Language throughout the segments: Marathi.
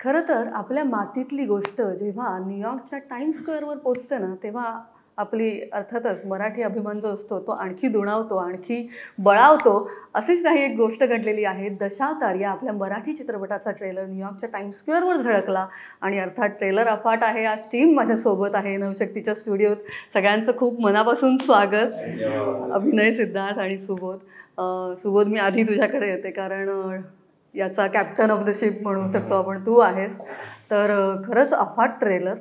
खरं तर आपल्या मातीतली गोष्ट जेव्हा न्यूयॉर्कच्या टाइम्स स्क्वेअरवर पोचते ना, तेव्हा आपली अर्थातच मराठी अभिमान जो असतो तो आणखी दुणावतो, आणखी बळावतो. अशीच काही एक गोष्ट घडलेली आहे. दशावतार या आपल्या मराठी चित्रपटाचा ट्रेलर न्यूयॉर्कच्या टाइम्स स्क्वेअरवर झळकला आणि अर्थात ट्रेलर अफाट आहे. आज टीम माझ्यासोबत आहे नवशक्तीच्या स्टुडिओत. सगळ्यांचं खूप मनापासून स्वागत. अभिनय, सिद्धार्थ आणि सुबोध. सुबोध, मी आधी तुझ्याकडे येते कारण याचा कॅप्टन ऑफ द शिप म्हणू शकतो आपण, तू आहेस. तर खरंच अफाट ट्रेलर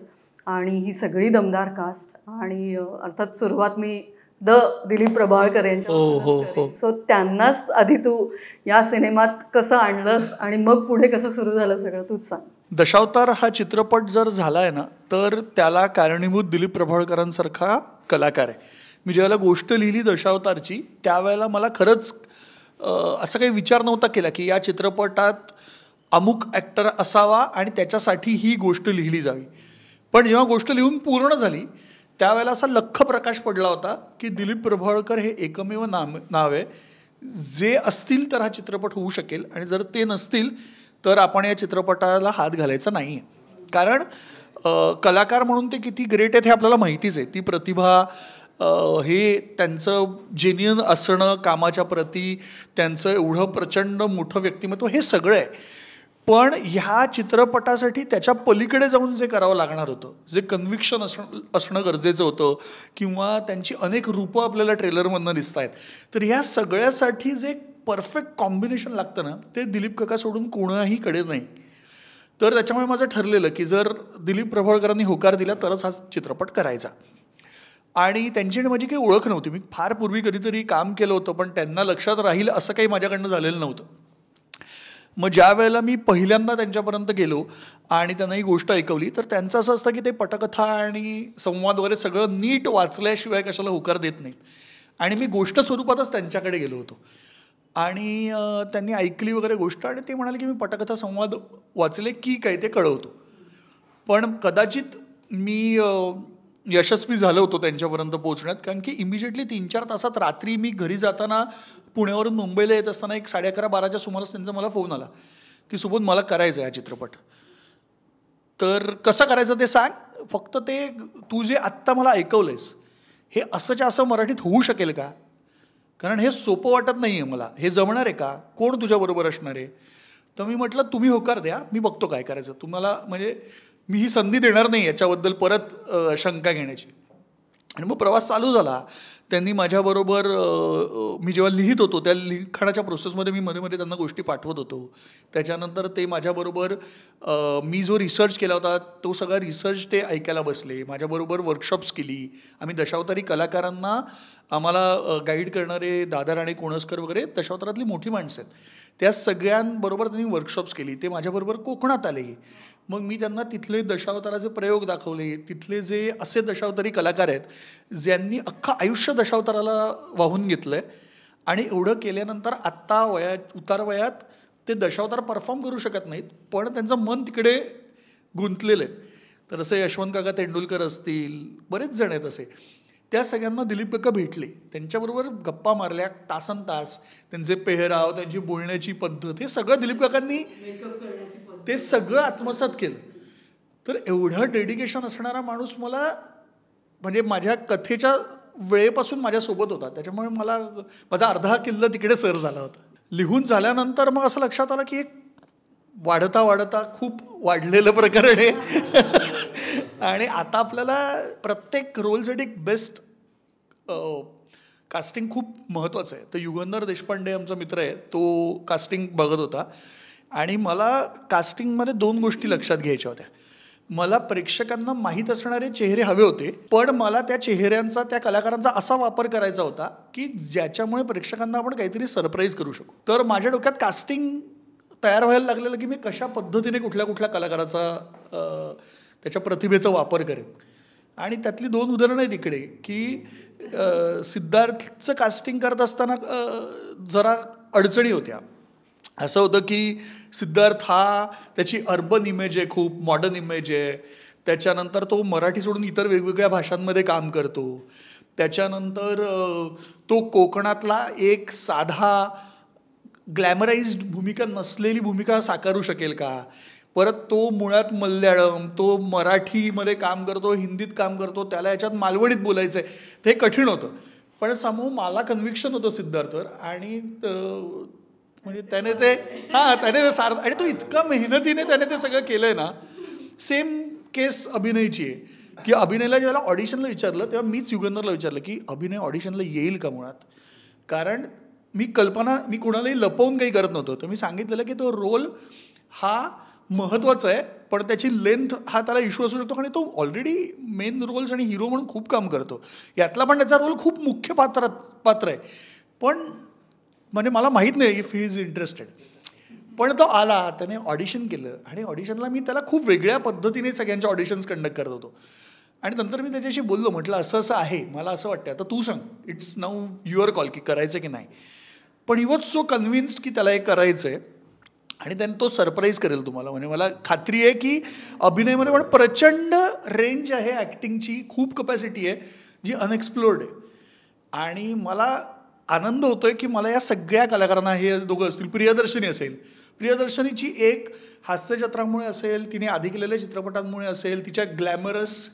आणि ही सगळी दमदार कास्ट आणि अर्थात सुरुवात मी दिलीप प्रभावळकर यांच्या सो त्यांनाच आधी तू या सिनेमात कसं आणलंस आणि मग पुढे कसं सुरू झालं सगळं तूच सांग. दशावतार हा चित्रपट जर झाला आहे ना तर त्याला कारणीभूत दिलीप प्रभावळकरांसारखा कलाकार आहे. मी ज्यावेळेला गोष्ट लिहिली दशावतारची त्यावेळेला मला खरंच असं काही विचार नव्हता केला की या चित्रपटात अमुक ॲक्टर असावा आणि त्याच्यासाठी ही गोष्ट लिहिली जावी. पण जेव्हा गोष्ट लिहून पूर्ण झाली त्यावेळेला असा लख्ख प्रकाश पडला होता की दिलीप प्रभावळकर हे एकमेव नाव आहे जे असतील तर हा चित्रपट होऊ शकेल आणि जर ते नसतील तर आपण या चित्रपटाला हात घालायचा नाही आहे. कारण कलाकार म्हणून ते किती ग्रेट आहेत हे आपल्याला माहितीच आहे. ती प्रतिभा, हे त्यांचं जेन्युइन असणं कामाच्या प्रती, त्यांचं एवढं प्रचंड मोठं व्यक्तिमत्व, हे सगळं आहे. पण ह्या चित्रपटासाठी त्याच्या पलीकडे जाऊन जे करावं लागणार होतं, जे कन्व्हिक्शन असणं गरजेचं होतं किंवा त्यांची अनेक रूपं आपल्याला ट्रेलरमधनं दिसत आहेत, तर ह्या सगळ्यासाठी जे परफेक्ट कॉम्बिनेशन लागतं ना ते दिलीप काका सोडून कोणाहीकडे नाही. तर त्याच्यामुळे माझं ठरलेलं की जर दिलीप प्रभावळकरांनी होकार दिला तरच हा चित्रपट करायचा. आणि त्यांची आणि माझी काही ओळख नव्हती. मी फार पूर्वी कधीतरी काम केलं होतं पण त्यांना लक्षात राहील असं काही माझ्याकडनं झालेलं नव्हतं. मग ज्या वेळेला मी पहिल्यांदा त्यांच्यापर्यंत गेलो आणि त्यांना ही गोष्ट ऐकवली तर त्यांचं असं असतं की ते पटकथा आणि संवाद वगैरे सगळं नीट वाचल्याशिवाय कशाला होकार देत नाहीत. आणि मी गोष्ट स्वरूपातच त्यांच्याकडे गेलो होतो आणि त्यांनी ऐकली वगैरे गोष्ट आणि ते म्हणाले की मी पटकथा संवाद वाचले की काय ते कळवतो. पण कदाचित मी यशस्वी झालो होतो त्यांच्यापर्यंत पोहोचण्यात, कारण की इमिजिएटली 3-4 तासात रात्री मी घरी जाताना पुण्यावरून मुंबईला येत असताना एक 11:30-12च्या सुमारास त्यांचा मला फोन आला की सुबोध मला करायचं आहे हा चित्रपट, तर कसं करायचं ते सांग, फक्त ते तू जे आत्ता मला ऐकवलंयस हे असंच्या असं मराठीत होऊ शकेल का, कारण हे सोपं वाटत नाही आहे मला, हे जमणार आहे का, कोण तुझ्याबरोबर असणार आहे. तर मी म्हटलं तुम्ही होकार द्या, मी बघतो काय करायचं, तुम्हाला म्हणजे मी ही संधी देणार नाही याच्याबद्दल परत शंका घेण्याची. आणि मग प्रवास चालू झाला. त्यांनी माझ्याबरोबर मी जेव्हा लिहित होतो त्या लिखाणाच्या प्रोसेसमध्ये मी मध्ये मध्ये त्यांना गोष्टी पाठवत होतो. त्याच्यानंतर ते माझ्याबरोबर मी जो रिसर्च केला होता तो सगळा रिसर्च ते ऐकायला बसले, माझ्याबरोबर वर्कशॉप्स केली. आम्ही दशावतारी कलाकारांना, आम्हाला गाईड करणारे दादा राणे कोणसकर वगैरे दशावतारातली मोठी माणसं आहेत, त्या सगळ्यांबरोबर त्यांनी वर्कशॉप्स केली. ते माझ्याबरोबर कोकणात आले. मग मी त्यांना तिथले दशावताराचे प्रयोग दाखवले. तिथले जे असे दशावतारी कलाकार आहेत ज्यांनी अख्खं आयुष्य दशावताराला वाहून घेतलं आहे आणि एवढं केल्यानंतर आत्ता उतार वयात ते दशावतार परफॉर्म करू शकत नाहीत पण त्यांचं मन तिकडे गुंतलेलं आहे. तर असे यशवंत काका तेंडुलकर असतील, बरेच जण आहेत असे. त्या सगळ्यांना दिलीप काका भेटले, त्यांच्याबरोबर गप्पा मारल्या तासनतास. त्यांचे पेहराव, त्यांची बोलण्याची पद्धत, हे सगळं दिलीप काकांनी ते सगळं आत्मसात केलं. तर एवढं डेडिकेशन असणारा माणूस मला म्हणजे माझ्या कथेच्या वेळेपासून माझ्यासोबत होता, त्याच्यामुळे मला माझा अर्धा किल्ला तिकडे सर झाला होता. लिहून झाल्यानंतर मग असं लक्षात आलं की एक वाढता वाढता खूप वाढलेलं प्रकरण आहे आणि आता आपल्याला प्रत्येक रोलसाठी बेस्ट कास्टिंग खूप महत्त्वाचं आहे. तर युगंधर देशपांडे आमचा मित्र आहे, तो कास्टिंग बघत होता आणि मला कास्टिंगमध्ये 2 गोष्टी लक्षात घ्यायच्या होत्या. मला प्रेक्षकांना माहीत असणारे चेहरे हवे होते, पण मला त्या चेहऱ्यांचा, त्या कलाकारांचा असा वापर करायचा होता की ज्याच्यामुळे प्रेक्षकांना आपण काहीतरी सरप्राईज करू शकू. तर माझ्या डोक्यात कास्टिंग तयार व्हायला लागलेलं की मी कशा पद्धतीने कुठल्या कुठल्या कलाकाराचा त्याच्या प्रतिभेचा वापर करेन. आणि त्यातली 2 उदाहरणं आहेत इकडे की सिद्धार्थचं कास्टिंग करत असताना जरा अडचणी होत्या. असं होतं की सिद्धार्थ हा त्याची अर्बन इमेज आहे, खूप मॉडर्न इमेज आहे. त्याच्यानंतर तो मराठी सोडून इतर वेगवेगळ्या भाषांमध्ये काम करतो. त्याच्यानंतर तो कोकणातला एक साधा ग्लॅमराइज्ड भूमिका नसलेली भूमिका साकारू शकेल का. परत तो मुळात मल्याळम, तो मराठीमध्ये काम करतो, हिंदीत काम करतो, त्याला याच्यात मालवणीत बोलायचं आहे, ते कठीण होतं. पण समोर मला कन्व्हिक्शन होतं सिद्धार्थवर आणि म्हणजे त्याने ते त्याने ते आणि तो इतका मेहनतीने त्याने ते सगळं केलं आहे ना. सेम केस अभिनयची आहे की अभिनयला ज्यावेळेला ऑडिशनला विचारलं तेव्हा मीच युगंधरला विचारलं की अभिनय ऑडिशनला येईल का मुळात. कारण मी कुणालाही लपवून काही करत नव्हतो. तर मी सांगितलेलं की तो रोल हा महत्त्वाचा आहे, पण त्याची लेंथ हा त्याला इश्यू असू शकतो आणि तो ऑलरेडी मेन रोल्स आणि हिरो म्हणून खूप काम करतो. यातला पण त्याचा रोल खूप मुख्य पात्र आहे. पण म्हणजे मला माहीत नाही की ही इज इंटरेस्टेड. पण तो आला, त्याने ऑडिशन केलं आणि ऑडिशनला मी त्याला खूप वेगळ्या पद्धतीने सगळ्यांच्या ऑडिशन्स कंडक्ट करत होतो. आणि नंतर मी त्याच्याशी बोललो, म्हटलं असं असं आहे, मला असं वाटतं, आता तू सांग, इट्स नाऊ युअर कॉल की करायचं की नाही. पण ही वॉज सो कन्व्हिन्स्ड की त्याला हे करायचं आहे आणि त्याने तो सरप्राईज करेल तुम्हाला. म्हणजे मला खात्री आहे की अभिनयमध्ये पण प्रचंड रेंज आहे ॲक्टिंगची, खूप कपॅसिटी आहे जी अनएक्सप्लोर्ड आहे. आणि मला आनंद होतोय की मला या सगळ्या कलाकारांना, हे दोघं असतील, प्रियदर्शनी असेल, प्रियदर्शनीची एक हास्यचित्रामुळे असेल, तिने आधी केलेल्या चित्रपटांमुळे असेल, तिच्या ग्लॅमरस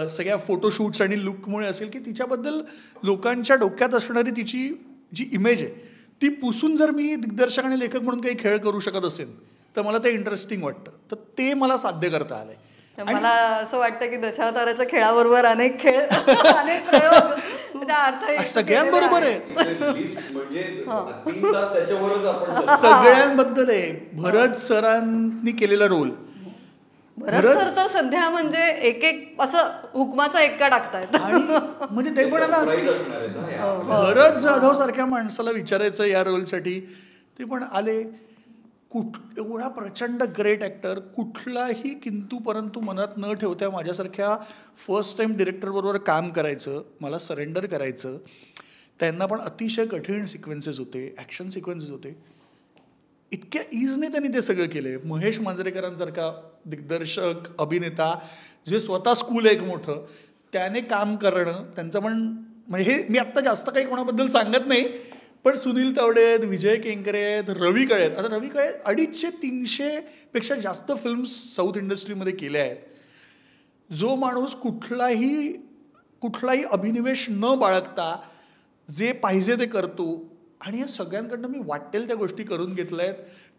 सगळ्या फोटोशूट्स आणि लुकमुळे असेल की तिच्याबद्दल लोकांच्या डोक्यात असणारी तिची जी इमेज आहे ती पुसून जर मी दिग्दर्शक आणि लेखक म्हणून काही खेळ करू शकत असेल तर मला ते इंटरेस्टिंग वाटतं. तर ते मला साध्य करता आलंय. मला असं वाटतं की दशावताराच्या खेळाबरोबर अनेक खेळ अनेक प्रयोग त्या अर्थाने सगळ्यांबरोबर आहे. सगळ्यांबद्दल आहे. भरत सरांनी केलेला रोल. भरत सर तर सध्या म्हणजे एक एक असं हुकमाचा एक्का टाकतायत. आणि म्हणजे ते पण ना, भरत जाधव सारख्या माणसाला विचारायचं या रोलसाठी, ते पण आले. एवढा प्रचंड ग्रेट ॲक्टर, कुठलाही किंतु परंतु मनात न ठेवता माझ्यासारख्या फर्स्ट टाईम डिरेक्टरबरोबर काम करायचं, मला सरेंडर करायचं. त्यांना पण अतिशय कठीण सिक्वेन्सेस होते, ॲक्शन सिक्वेन्सेस होते. इतक्या इजने त्यांनी ते सगळं केलं आहे. महेश मांजरेकरांसारखा दिग्दर्शक, अभिनेता, जे स्वतः स्कूल आहे एक मोठं, त्याने काम करणं, त्यांचं पण म्हणजे हे मी आत्ता जास्त काही कोणाबद्दल सांगत नाही, पण सुनील तावडे आहेत, विजय केंकरे आहेत, रवी कळे आहेत. आता रवी कळे 250-300 पेक्षा जास्त फिल्म्स साऊथ इंडस्ट्रीमध्ये केल्या आहेत. जो माणूस कुठलाही अभिनिवेश न बाळगता जे पाहिजे ते करतो आणि या सगळ्यांकडनं मी वाटेल त्या गोष्टी करून घेतल्या आहेत.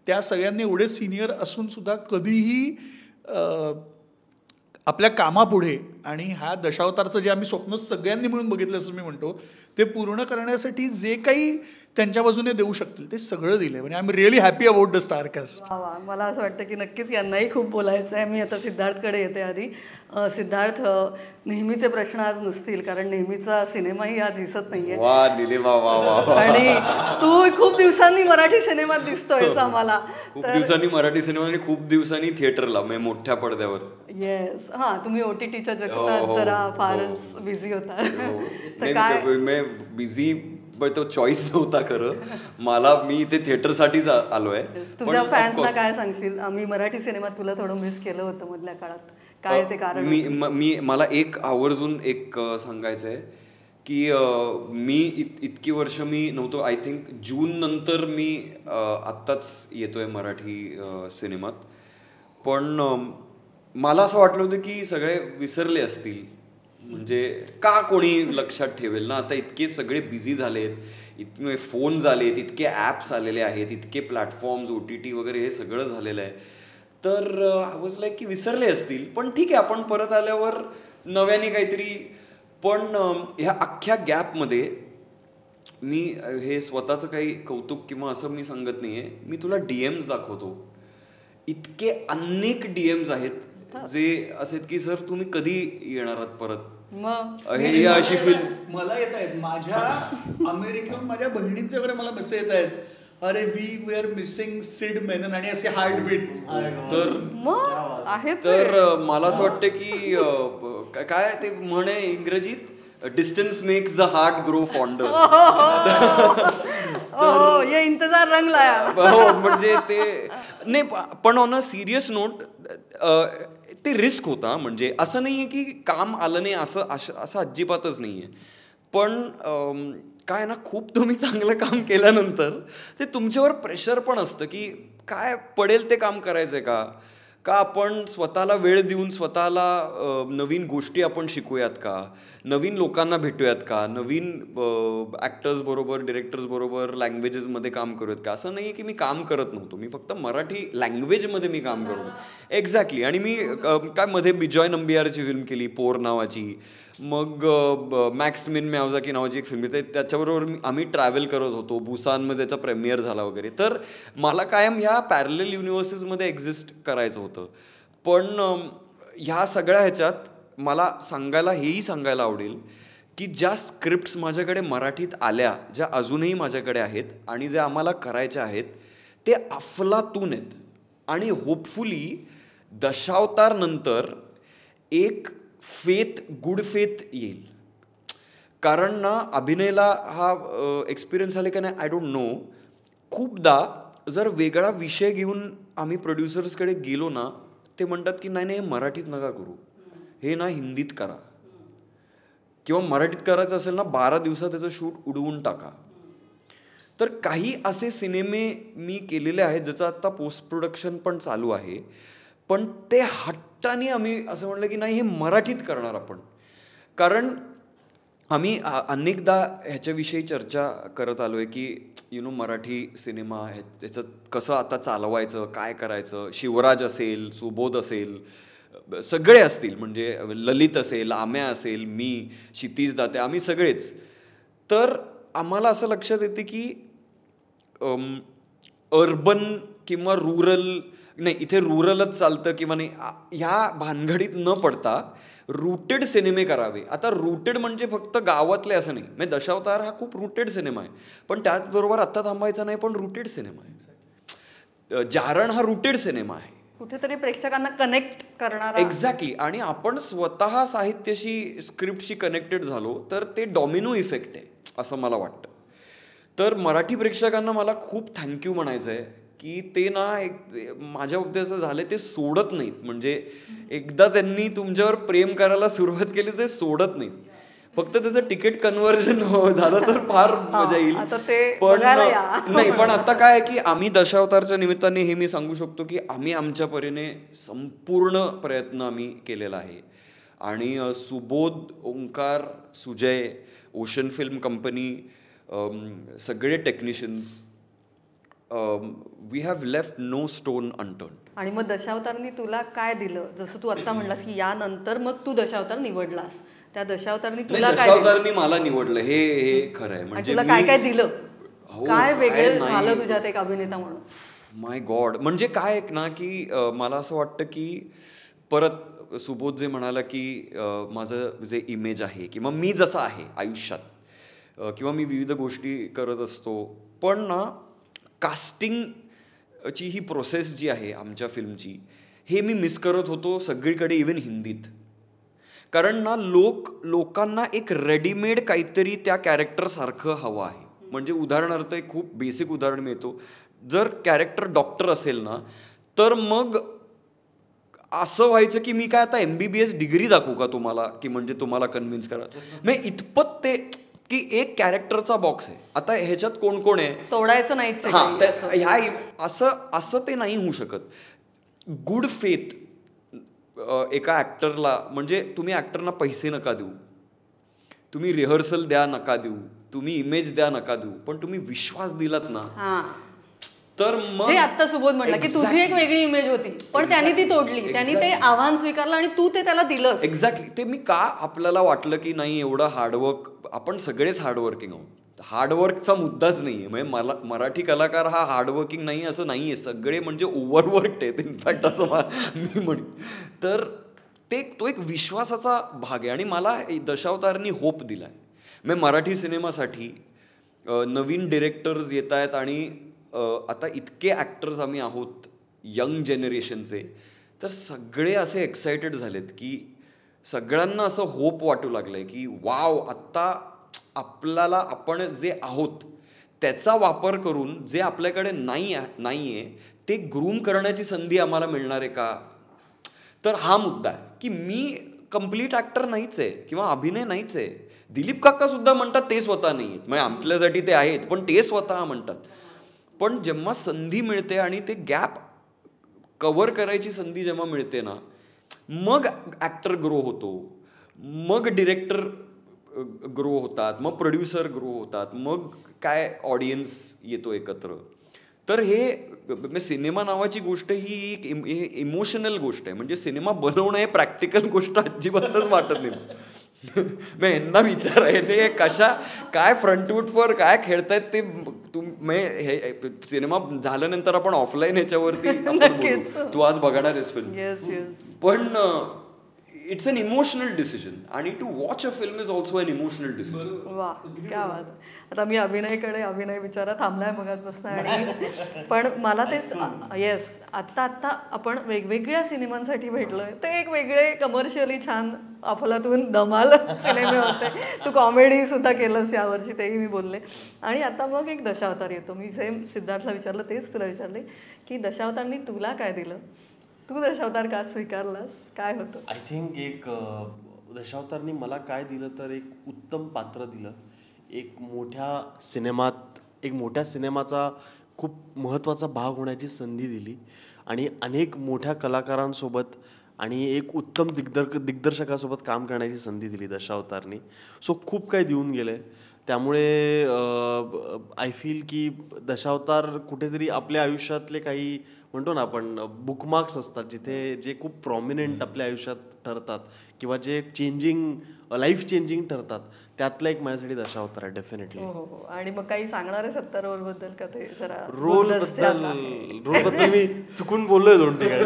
त्या सगळ्यांनी एवढे सिनियर असून सुद्धा कधीही आपल्या कामापुढे आणि ह्या दशावतारचं जे आम्ही स्वप्न सगळ्यांनी मिळून बघितलं असं मी म्हणतो, ते पूर्ण करण्यासाठी जे काही त्यांच्या बाजूने देऊ शकतील ते सगळं दिलं. म्हणजे I am really happy about the star cast. मला असं वाटतं की नक्कीच यांनाही खूप बोलायचं आहे. मी आता सिद्धार्थकडे येते. आधी सिद्धार्थ, नेहमीचे प्रश्न आज नसतील कारण नेहमीचा सिनेमाही आज दिसत नाहीये आणि तू खूप दिवसांनी मराठी सिनेमात दिसतोयस आम्हाला. खूप दिवसांनी मराठी सिनेमा आणि खूप दिवसांनी थिएटरला, म्हणजे मोठ्या पडद्यावर. येस, हां, तुम्ही OTTच्या जगतात जरा फारच बिझी होता. बिझी, पण तो चॉईस नव्हता खरं मला. मी ते थिएटरसाठीच आलोय. तुझ्या फॅन्सना काय सांगशील? आम्ही मराठी सिनेमात तुला थोडं मिस केलं होतं मधल्या काळात, काय ते कारण? मला एक आवर्जून एक सांगायचं आहे की मी इतकी वर्ष मी नव्हतो. आय थिंक जून नंतर मी आत्ताच येतोय मराठी सिनेमात. पण मला असं वाटलं होतं की सगळे विसरले असतील, म्हणजे का कोणी लक्षात ठेवेल ना. आता इतके सगळे बिझी झालेत, इतके फोन झालेत, इतके ॲप्स आलेले आहेत, इतके प्लॅटफॉर्म्स, OTT वगैरे हे सगळं झालेलं आहे. तर आय वॉज लाईक की विसरले असतील. पण ठीक आहे, आपण परत आल्यावर नव्याने काहीतरी. पण ह्या अख्ख्या गॅपमध्ये मी हे स्वतःचं काही कौतुक किंवा असं मी सांगत नाही आहे. मी तुला DMs दाखवतो, इतके अनेक DMs आहेत जे असेत की सर तुम्ही कधी येणार आहात परत. हे अशी फिल्म मला येत आहेत. माझ्या अमेरिकेहून माझ्या बहिणींचे वगैरे मला मेसेज येत आहेत, अरे वी आर मिसिंग सिड मेनन आणि असे हार्टबीट. तर मला असं वाटतं की काय ते म्हणे इंग्रजीत, distance makes the heart grow fonder. ये इंतजार रंगला. हो, म्हणजे ते नाही. पण ऑन अ सिरियस नोट ते रिस्क होता. म्हणजे असं नाहीये की काम आलं नाही, असं अजिबातच नाहीये. पण काय ना, खूप तुम्ही चांगलं काम केल्यानंतर ते तुमच्यावर प्रेशर पण असतं की काय पडेल ते काम करायचंय का आपण स्वतःला वेळ देऊन स्वतःला नवीन गोष्टी आपण शिकूयात का, नवीन लोकांना भेटूयात का, नवीन ॲक्टर्स बरोबर, डिरेक्टर्स बरोबर लँग्वेजेसमध्ये काम करूयात का. असं नाही की मी काम करत नव्हतो, मी फक्त मराठी लँग्वेजमध्ये मी काम करत होतो. एक्झॅक्टली. आणि मी काय मध्ये बिजॉय नंबियारची फिल्म केली, पोर नावाची. मग मॅक्स मिन म्यावझाकी नावाची एक फिल्म आहे, त्याच्याबरोबर आम्ही ट्रॅव्हल करत होतो. बुसानमध्ये त्याचा प्रेमियर झाला वगैरे. तर मला कायम ह्या पॅरलल युनिव्हर्सेसमध्ये एक्झिस्ट करायचं होतं. पण ह्या सगळ्या ह्याच्यात मला हेही सांगायला आवडेल की ज्या स्क्रिप्ट्स माझ्याकडे मराठीत आल्या, ज्या अजूनही माझ्याकडे आहेत आणि ज्या आम्हाला करायच्या आहेत, ते अफलातून आहेत. आणि होपफुली दशावतार नंतर एक गुड फेथ येईल. कारण ना अभिनयला हा एक्सपिरियन्स आले का नाही आय डोंट नो, खूपदा जर वेगळा विषय घेऊन आम्ही प्रोड्युसर्सकडे गेलो ना, ते म्हणतात की नाही हे मराठीत नका करू, हे ना हिंदीत करा, किंवा मराठीत करायचं असेल ना 12 दिवसात त्याचं शूट उडवून टाका. तर काही असे सिनेमे मी केलेले आहेत ज्याचं आत्ता पोस्ट प्रोडक्शन पण चालू आहे. पण ते हट्टाने आम्ही असं म्हणलं की नाही हे मराठीत करणार आपण. कारण आम्ही अनेकदा ह्याच्याविषयी चर्चा करत आलो आहे की मराठी सिनेमा आहे त्याचं कसं आता चालवायचं, काय करायचं. शिवराज असेल, सुबोध असेल, सगळे असतील, म्हणजे ललित असेल, आम्या असेल, मी, क्षितिज दाते, आम्ही सगळेच. तर आम्हाला असं लक्षात येते की अर्बन किंवा रुरल नाही, इथे रुरलच चालतं किंवा नाही, ह्या भानगडीत न पडता रूटेड सिनेमे करावे. आता रूटेड म्हणजे फक्त गावातले असं नाही, म्हणजे दशावतार हा खूप रूटेड सिनेमा आहे, पण त्याचबरोबर आत्ता थांबायचा नाही, पण रूटेड सिनेमा आहे. जारण हा रूटेड सिनेमा आहे, कुठेतरी प्रेक्षकांना कनेक्ट करणारा. एक्झॅक्टली. आणि आपण स्वतः साहित्याशी, स्क्रिप्टशी कनेक्टेड झालो तर ते डॉमिनो इफेक्ट आहे असं मला वाटतं. तर मराठी प्रेक्षकांना मला खूप थँक्यू म्हणायचं आहे की ते ना माझ्या बाबतीत असं झालं, ते सोडत नाहीत. म्हणजे एकदा त्यांनी तुमच्यावर प्रेम करायला सुरुवात केली ते सोडत नाहीत. फक्त त्याचं तिकीट कन्व्हर्जन झालं तर फार मजा येईल. पण नाही, पण आता काय आहे की आम्ही दशावतारच्या निमित्ताने हे मी सांगू शकतो की आम्ही आमच्या परीने संपूर्ण प्रयत्न आम्ही केलेला आहे. आणि Subodh, Omkar, Sujay, ocean film company, सगळे technicians, we have left no stone unturned. आणि मग दशावतारनी तुला काय दिलं? जसं तू आता म्हणलास की यानंतर मग तू दशावतार निवडलास, त्या दशावतारनी तुला काय? दशावतारनी मला निवडलं, हे खरं आहे. म्हणजे तुला काय काय दिलं, काय वेगळं झालं तुझ्यात एक अभिनेता म्हणून? माय गॉड, म्हणजे काय ना की मला असं वाटतं की परत सुबोध जे म्हणाला की माझं जे इमेज आहे किंवा मी जसं आहे आयुष्यात किंवा मी विविध गोष्टी करत असतो, पण ना कास्टिंगची ही प्रोसेस जी आहे आमच्या फिल्मची, हे मी मिस करत होतो सगळीकडे, इव्हन हिंदीत. कारण ना लोकांना एक रेडीमेड काहीतरी त्या कॅरेक्टरसारखं हवं आहे. म्हणजे उदाहरणार्थ एक खूप बेसिक उदाहरण मिळतो, जर कॅरेक्टर डॉक्टर असेल ना तर मग असं व्हायचं की मी काय आता MBBS डिग्री दाखवू का तुम्हाला, की म्हणजे तुम्हाला कन्व्हिन्स करा. म्हणजे इतपत ते की एक कॅरेक्टरचा बॉक्स आहे. आता ह्याच्यात कोण कोण आहे, तोडायचं नाही. ह्या असं ते नाही होऊ शकत. गुड फेथ एका ॲक्टरला, म्हणजे तुम्ही ॲक्टरना पैसे नका देऊ, तुम्ही रिहर्सल द्या नका देऊ, तुम्ही इमेज द्या नका देऊ, पण तुम्ही विश्वास दिलात ना, तर मग आता सुबोध म्हटलं की तुझी एक वेगळी इमेज होती पण त्यांनी ती तोडली, त्यांनी ते आव्हान स्वीकारलं आणि तू ते त्याला दिलंस. एक्झॅक्टली. ते मी का आपल्याला वाटलं की नाही एवढं हार्डवर्क, आपण सगळेच हार्डवर्किंग आहोत, हार्डवर्कचा मुद्दाच नाही आहे. म्हणजे मराठी कलाकार हा हार्डवर्किंग नाही असं नाही आहे, सगळे म्हणजे ओव्हरवर्कड आहेत इनफॅक्ट असं मी म्हणेन. तर तो एक विश्वासाचा भाग आहे आणि मला दशावतारनी होप दिला आहे. म्हणजे मराठी सिनेमासाठी नवीन डिरेक्टर्स येत आहेत आणि आता इतके ॲक्टर्स आम्ही आहोत यंग जनरेशनचे, तर सगळे असे एक्सायटेड झालेत की सगळ्यांना असं होप वाटू लागलं आहे की वाव, आत्ता आपल्याला आपण जे आहोत त्याचा वापर करून जे आपल्याकडे नाही आहे ते ग्रूम करण्याची संधी आम्हाला मिळणार आहे का. तर हा मुद्दा आहे की मी कम्प्लीट ॲक्टर नाहीच आहे किंवा अभिनय नाहीच आहे. दिलीप काका सुद्धा म्हणतात ते स्वतः नाही आहेत, म्हणजे आपल्यासाठी ते आहेत पण ते स्वतः म्हणतात. पण जेव्हा संधी मिळते आणि ते गॅप कव्हर करायची संधी जेव्हा मिळते ना, मग ॲक्टर ग्रो होतो, मग डिरेक्टर ग्रो होतात, मग प्रोड्युसर ग्रो होतात, मग काय ऑडियन्स येतो एकत्र. तर हे सिनेमा नावाची गोष्ट ही एक इमोशनल गोष्ट आहे. म्हणजे सिनेमा बनवणं हे प्रॅक्टिकल गोष्ट अजिबातच वाटत नाही. मग यांना विचारायने काय फ्रंटवूटवर काय खेळतायत ते हे सिनेमा झाल्यानंतर आपण ऑफलाईन ह्याच्यावरती तू आज बघणार आहेस फिल्म, पण इट्स अन इमोशनल डिसिजन आणि to watch a film is also an emotional decision. वा, क्या बात. आता मी अभिनय विचारा थांबलाय मगाचपासून, आणि पण मला तेच येस आत्ता आपण वेगवेगळ्या सिनेमांसाठी भेटलोय, ते एक वेगळे कमर्शियली छान अफलातून धमाल सिनेमे होते. तू कॉमेडी सुद्धा केलंस यावर्षी, तेही मी बोलले. आणि आता मग एक दशावतार येतो. मी सेम सिद्धार्थला विचारलं, तेच तुला विचारले की दशावतारनी तुला काय दिलं, तू दशावतार का स्वीकारलास, काय होतं? आय थिंक एक दशावतारनी मला काय दिलं तर एक उत्तम पात्र दिलं, एक मोठ्या सिनेमाचा खूप महत्त्वाचा भाग होण्याची संधी दिली, आणि अनेक मोठ्या कलाकारांसोबत आणि एक उत्तम दिग्दर्शकासोबत काम करण्याची संधी दिली दशावतारनी. सो खूप काही देऊन गेले. त्यामुळे आय फील की दशावतार कुठेतरी आपल्या आयुष्यातले काही म्हणतो ना आपण बुकमार्क्स असतात, जे खूप प्रॉमिनंट आपल्या आयुष्यात ठरतात किंवा जे लाईफ चेंजिंग ठरतात, त्यातला एक माझ्यासाठी दशावतार आहे डेफिनेटली. हो. आणि मग काही सांगणार आहे 70 रोल बद्दल का? ते जरा रोल बद्दल मी चुकून बोललोय 2 ठिकाणी,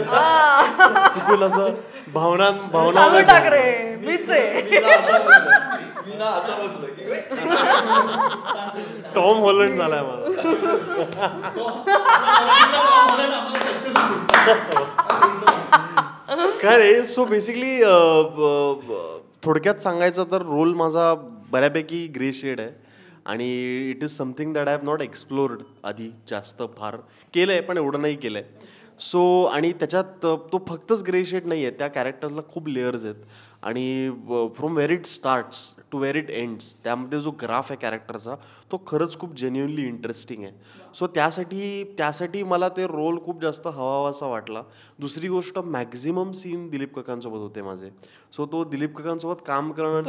चुकून असं भावना टाक रे, मीच आहे. टॉम हॉलंड झालाय माझा. काय रे, सो बेसिकली थोडक्यात सांगायचं तर रोल माझा बऱ्यापैकी ग्रे शेड आहे, आणि it is something that I have not explored आधी जास्त फार केलंय, पण एवढं नाही केलंय. सो आणि त्याच्यात तो फक्तच ग्रे शेड नाही आहे, त्या कॅरेक्टरला खूप लेअर्स आहेत, आणि from where it starts to where it ends त्यामध्ये जो ग्राफ आहे कॅरेक्टरचा तो खरंच खूप जेन्युइनली इंटरेस्टिंग आहे. सो त्यासाठी मला ते रोल खूप जास्त हवासा वाटला. दुसरी गोष्ट, मॅक्झिमम सीन दिलीप काकांसोबत होते माझे. सो तो दिलीप काकांसोबत काम करणं,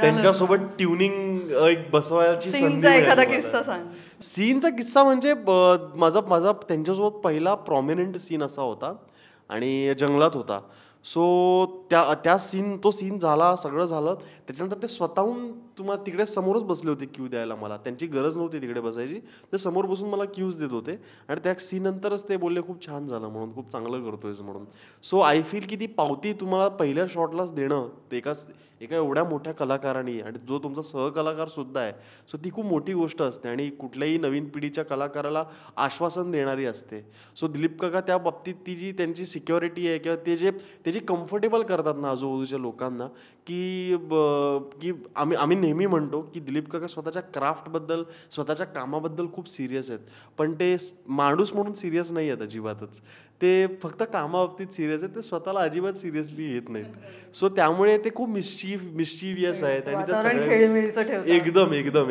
त्यांच्यासोबत ट्युनिंग एक बसवायची संधी. सीनचा किस्सा म्हणजे माझा त्यांच्यासोबत पहिला प्रॉमिनंट सीन असा होता, आणि जंगलात होता. सो तो सीन झाला, सगळं झालं. त्याच्यानंतर ते स्वतःहून तुम्हाला तिकडे समोरच बसले होते क्यू द्यायला. मला त्यांची गरज नव्हती तिकडे बसायची, ते समोर बसून मला क्यूज देत होते, आणि त्या सीन नंतरच ते बोलले खूप छान झालं म्हणून, खूप चांगलं करतोयस म्हणून. सो आय फील की ती पावती तुम्हाला पहिल्या शॉटलाच देणं ते एका एवढ्या मोठ्या कलाकारांनी, आणि जो तुमचा सहकलाकार सुद्धा आहे, सो ती खूप मोठी गोष्ट असते, आणि कुठल्याही नवीन पिढीच्या कलाकाराला आश्वासन देणारी असते. सो दिलीप काका त्या बाबतीत ती जी त्यांची सिक्युरिटी आहे, किंवा ते जे कम्फर्टेबल करतात ना आजूबाजूच्या लोकांना, की आम्ही नेहमी म्हणतो की दिलीप काका स्वतःच्या क्राफ्टबद्दल, स्वतःच्या कामाबद्दल खूप सिरियस आहेत, पण ते माणूस म्हणून सिरियस नाही आहेत अजिबातच. ते फक्त कामाबाबतीत सिरियस आहेत, ते स्वतःला अजिबात सिरियसली घेत नाहीत. सो त्यामुळे ते खूप मिस्चिवियस आहेत, आणि ते सगळे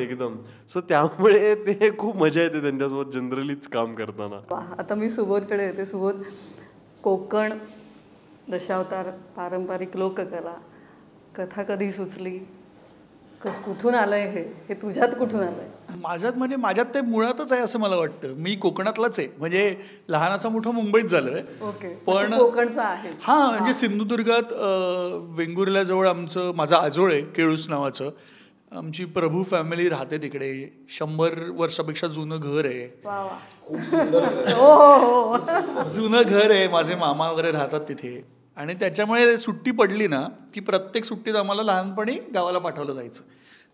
एकदम. सो त्यामुळे ते खूप मजा येते त्यांच्यासोबत जनरलीच काम करताना. आता मी सुबोधकडे येते. सुबोध, कोकण, दशावतार, पारंपरिक लोककला, कथा कधी सुचली, कुठून आलंय हे तुझ्यात कुठून आलंय? माझ्यात ते मुळातच आहे असं मला वाटतं. मी कोकणातलाच आहे, म्हणजे लहानाचा मोठा मुंबईत झालोय. ओके, पण कोकणचा आहे. हा, म्हणजे सिंधुदुर्गात वेंगुर्ल्याजवळ माझं आजोळ आहे, केळूस नावाचं. आमची प्रभू फॅमिली राहते तिकडे. 100 वर्षापेक्षा जुनं घर आहे. जुनं घर आहे. माझे मामा वगैरे राहतात तिथे, आणि त्याच्यामुळे सुट्टी पडली ना की प्रत्येक सुट्टीत आम्हाला लहानपणी गावाला पाठवलं जायचं.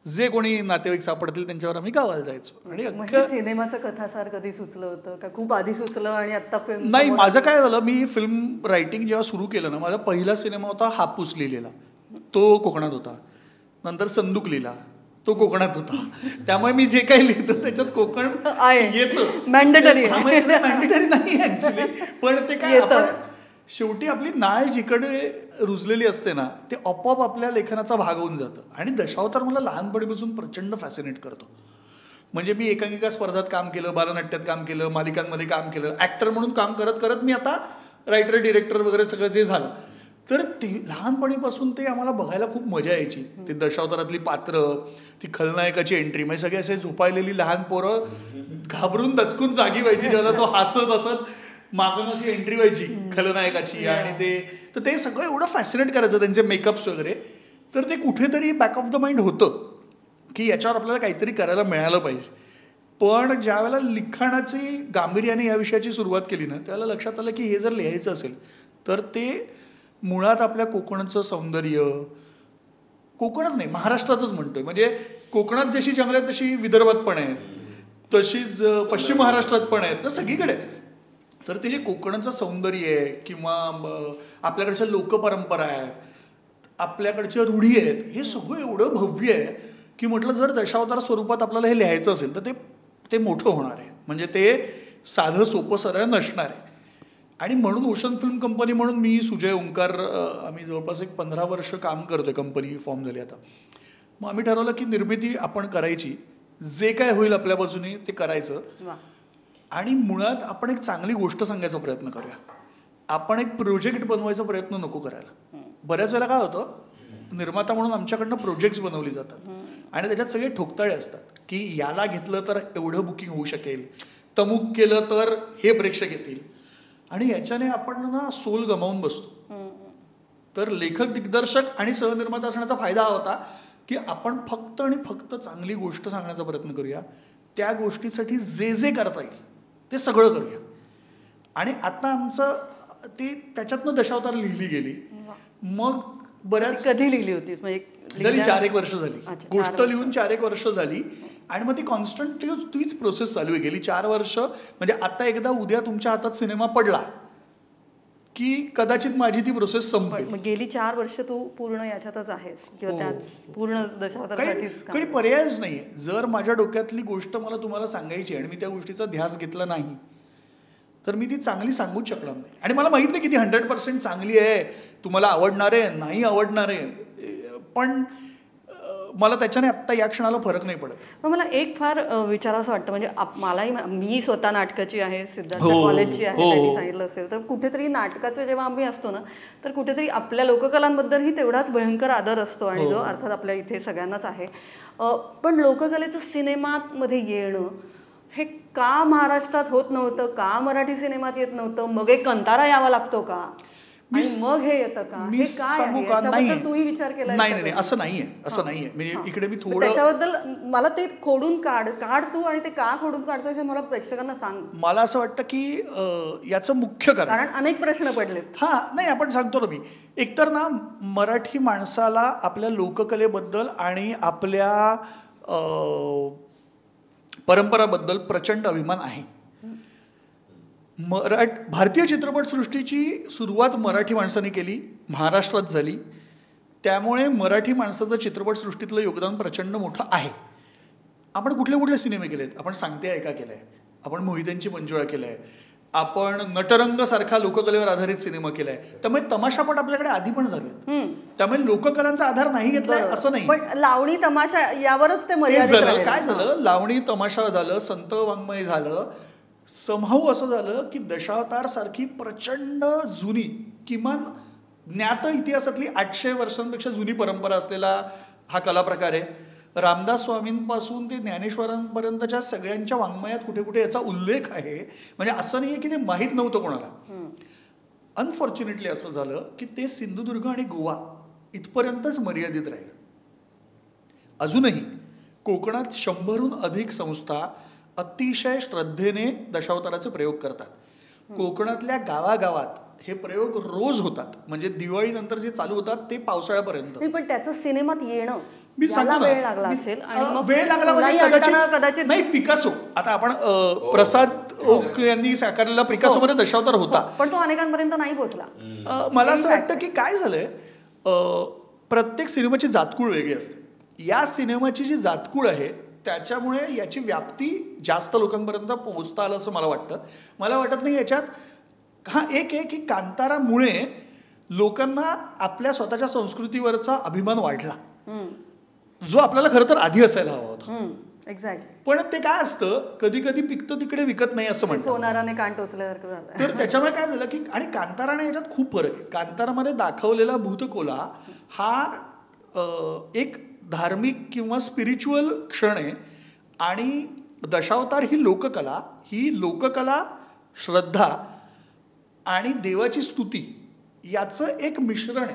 जे कोणी नातेवाईक सापडतील त्यांच्यावर आम्ही गावाला जायचो. आणि सिनेमाचं कथासार कधी सुचलं होतं का? खूप आधी सुचलं आणि आता फिल्म? नाही, माझं काय झालं, मी फिल्म रायटिंग जेव्हा सुरू केलं ना, माझा पहिला सिनेमा होता हापूस लिहिलेला, तो कोकणात होता. नंतर संदूक लिहिला, तो कोकणात होता. त्यामुळे मी जे काही लिहितो त्याच्यात कोकण येतं. मॅन्डेटरी नाही ऍक्च्युली, पण ते काय, शेवटी आपली नाळ जिकडे रुजलेली असते ना, ते आपोआप आपल्या लेखनाचा भाग होऊन जातं. आणि दशावतार मला लहानपणीपासून प्रचंड फॅसिनेट करतो. म्हणजे मी एकांकिका स्पर्धात काम केलं, बालनाट्यात काम केलं, मालिकांमध्ये काम केलं, ॲक्टर म्हणून काम करत करत मी आता रायटर डिरेक्टर वगैरे सगळं जे झालं. तर ते लहानपणीपासून ते आम्हाला बघायला खूप मजा यायची. ते दशावतारातली पात्र, ती खलनायकाची एंट्री, म्हणजे सगळे असे झोपायलेली लहान पोरं घाबरून दचकून जागी व्हायची ज्याला तो हसत असत मागून अशी एंट्री व्हायची खलनायकाची. आणि ते सगळं एवढं फॅसिनेट करायचं, त्यांचे मेकअप्स वगैरे. तर ते कुठेतरी बॅक ऑफ द माइंड होतं की याच्यावर आपल्याला काहीतरी करायला मिळालं पाहिजे. पण ज्यावेळेला लिखाणाची गांभीर्याने या विषयाची सुरुवात केली ना, त्यावेळेला लक्षात आलं की हे जर लिहायचं असेल तर ते मुळात आपल्या कोकणचं सौंदर्य, कोकणच नाही महाराष्ट्राचंच म्हणतोय, म्हणजे कोकणात जशी जंगल आहेत तशी विदर्भात पण आहेत, तशीच पश्चिम महाराष्ट्रात पण आहेत, तर सगळीकडे. तर ते जे कोकणाचं सौंदर्य आहे किंवा आपल्याकडच्या लोकपरंपरा आहेत, आपल्याकडच्या रूढी आहेत, हे सगळं एवढं भव्य आहे की म्हटलं जर दशावतार स्वरूपात आपल्याला हे लिहायचं असेल तर ते मोठं होणार आहे, म्हणजे ते साधं सोपं सरळ नसणार आहे. आणि म्हणून ओशन फिल्म कंपनी म्हणून मी, सुजय, ओंकार, आम्ही जवळपास एक 15 वर्ष काम करतोय, कंपनी फॉर्म झाली आता. मग आम्ही ठरवलं की निर्मिती आपण करायची, जे काय होईल आपल्या बाजूने ते करायचं. आणि मुळात आपण एक चांगली गोष्ट सांगायचा प्रयत्न करूया. आपण एक प्रोजेक्ट बनवायचा प्रयत्न नको करायला. बऱ्याच वेळेला काय होतं, निर्माता म्हणून आमच्याकडनं प्रोजेक्ट्स बनवली जातात आणि त्याच्यात सगळे ठोकताळे असतात की याला घेतलं तर एवढं बुकिंग होऊ शकेल, तमुक केलं तर हे प्रेक्षक येतील, आणि याच्याने आपण ना सोल गमावून बसतो. तर लेखक, दिग्दर्शक आणि सहनिर्माता असण्याचा फायदा हा होता की आपण फक्त आणि फक्त चांगली गोष्ट सांगण्याचा प्रयत्न करूया, त्या गोष्टीसाठी जे जे करता येईल ते सगळं करूया. आणि आता आमचं ती त्याच्यातनं दशावतार लिहिली गेली. मग बऱ्याच कधी लिहिली होती? झाली 4-1 वर्ष झाली, गोष्ट लिहून 4-1 वर्ष झाली. आणि मग ती कॉन्स्टंट तीच प्रोसेस चालू आहे गेली 4 वर्ष. म्हणजे आता एकदा उद्या तुमच्या हातात सिनेमा पडला की कदाचित माझी ती प्रोसेस संपेल. गेली 4 वर्ष तू पूर्ण याच्यातच आहेस किंवा त्याच पूर्ण दशावतारासाठीच? काही पर्यायच नाहीये. जर माझ्या डोक्यातली गोष्ट मला तुम्हाला सांगायची आणि मी त्या गोष्टीचा ध्यास घेतला नाही तर मी ती चांगली सांगूच शकणार नाही. आणि मला माहित नाही की ती 100% चांगली आहे, तुम्हाला आवडणार आहे, नाही आवडणार आहे, पण मला त्याच्याने आत्ता या क्षणाला फरक नाही पडत. मग मला एक फार विचारावंसं वाटतं, म्हणजे मलाही, मी स्वतः नाटकाची आहे, सिद्धार्थ कॉलेजची आहे, त्यांनी सांगितलं असेल तर कुठेतरी नाटकाचं जेव्हा आम्ही असतो ना तर कुठेतरी आपल्या लोककलांबद्दलही तेवढाच भयंकर आदर असतो आणि जो अर्थात आपल्या इथे सगळ्यांनाच आहे. पण लोककलेचं सिनेमामध्ये येणं हे का महाराष्ट्रात होत नव्हतं, का मराठी सिनेमात येत नव्हतं, मग एक कंतारा यावा लागतो का आणि मग हे येतं का, हे काय आहे याच्याबद्दल तूही विचार केला? नाही, असं नाहीये. म्हणजे इकडे मी थोडं त्याच्याबद्दल मला ते खोडून काढ तू, आणि ते का खोडून काढतोय हे मला प्रेक्षकांना सांग. मला असं वाटतं की याचं मुख्य कारण अनेक प्रश्न पडलेत. नाही, आपण सांगतो ना मी. एकतर ना मराठी माणसाला आपल्या लोककलेबद्दल आणि आपल्या परंपराबद्दल प्रचंड अभिमान आहे. भारतीय चित्रपटसृष्टीची सुरुवात मराठी माणसाने केली, महाराष्ट्रात झाली. त्यामुळे मराठी माणसाचं चित्रपटसृष्टीतलं योगदान प्रचंड मोठं आहे. आपण कुठले कुठले सिनेमे केलेत? आपण सांगते ऐका केलंय, आपण मोहित्यांची मंजुळा केलंय, आपण नटरंग सारखा लोककलेवर आधारित सिनेमा केलाय. त्यामुळे तमाशापट आपल्याकडे आधी पण झाले. त्यामुळे लोककलांचा आधार नाही घेतलाय असं नाही. पण लावणी, तमाशा यावरच ते मर्यादित झालं. काय झालं, लावणी, तमाशा झालं, संत वाङ्मय झालं, समहाऊ असं झालं की दशावतार सारखी प्रचंड जुनी, किमान ज्ञात इतिहासातली 800 वर्षांपेक्षा जुनी परंपरा असलेला हा कला प्रकार आहे. रामदास स्वामींपासून ते ज्ञानेश्वरांपर्यंतच्या सगळ्यांच्या वाङ्मयात कुठे कुठे याचा उल्लेख आहे. म्हणजे असं नाहीये की ते माहीत नव्हतं कोणाला. अनफॉर्च्युनेटली असं झालं की ते सिंधुदुर्ग आणि गोवा इथपर्यंतच मर्यादित राहिलं. अजूनही कोकणात 100हून अधिक संस्था अतिशय श्रद्धेने दशावताराचे प्रयोग करतात. कोकणातल्या गावागावात हे प्रयोग रोज होतात. म्हणजे दिवाळीनंतर जे चालू होतात ते पावसाळ्यापर्यंत. पण त्याचं सिनेमात येणं मी सांगतो वेळ लागला असेल. वेळ लागला म्हणजे नाही, पिकासो, आता आपण प्रसाद ओक यांनी साकारलेला पिकासो मध्ये दशावतार होता, पण तो अनेकांपर्यंत नाही पोहोचला. मला असं वाटतं की काय झालंय, प्रत्येक सिनेमाची जातकुळ वेगळी असते. या सिनेमाची जी जातकुळ आहे त्याच्यामुळे याची व्याप्ती जास्त लोकांपर्यंत पोहोचता आलं असं मला वाटतं. मला वाटत नाही याच्यात एक आहे की कांतारामुळे लोकांना आपल्या स्वतःच्या संस्कृतीवरचा अभिमान वाढला, जो आपल्याला खरं तर आधी असायला हवा होता. एक्झॅक्टली. पण ते काय असतं, कधी कधी पिकतं तिकडे विकत नाही असं म्हणतात. सोनाराने कान टोचल्यासारखं झालं. तर त्याच्यामुळे काय झालं की, आणि कांतारा आणि याच्यात खूप फरक आहे. कांतारामध्ये दाखवलेला भूतकोला हा एक धार्मिक किंवा स्पिरिच्युअल क्षण आहे, आणि दशावतार ही लोककला, श्रद्धा आणि देवाची स्तुती याचं एक मिश्रण आहे.